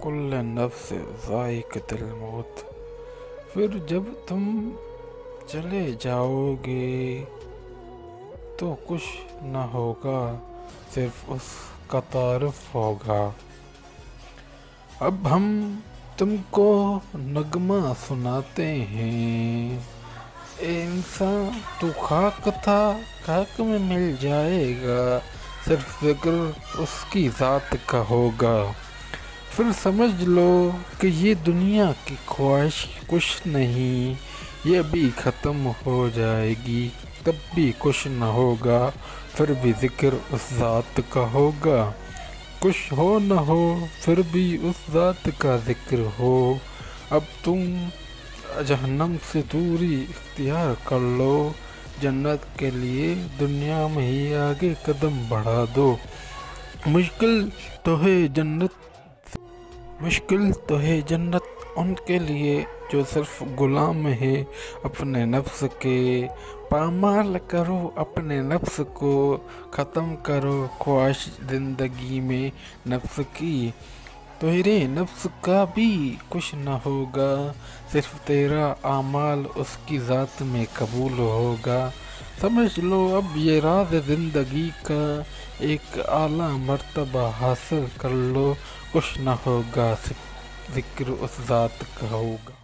کل نفس ذائقۃ الموت، پھر جب تم چلے جاؤ گے تو کچھ نہ ہوگا، صرف اس کا تعارف ہوگا۔ اب ہم تم کو نغمہ سناتے ہیں، اے انسان تو خاک تھا، خاک میں مل جائے گا، صرف ذکر اس کی ذات کا ہوگا۔ پھر سمجھ لو کہ یہ دنیا کی خواہش کچھ نہیں، یہ بھی ختم ہو جائے گی، تب بھی کچھ نہ ہوگا، پھر بھی ذکر اس ذات کا ہوگا۔ کچھ ہو نہ ہو پھر بھی اس ذات کا ذکر ہو۔ اب تم جہنم سے دوری اختیار کر لو، جنت کے لیے دنیا میں ہی آگے قدم بڑھا دو۔ مشکل تو ہے جنت ان کے لیے جو صرف غلام ہے اپنے نفس کے۔ پامال کرو اپنے نفس کو، ختم کرو خواہش زندگی میں نفس کی۔ تیرے نفس کا بھی کچھ نہ ہوگا، صرف تیرا اعمال اس کی ذات میں قبول ہوگا۔ سمجھ لو اب یہ راز زندگی کا، ایک اعلیٰ مرتبہ حاصل کر لو، کچھ نہ ہوگا، ذکر اس ذات کا ہوگا۔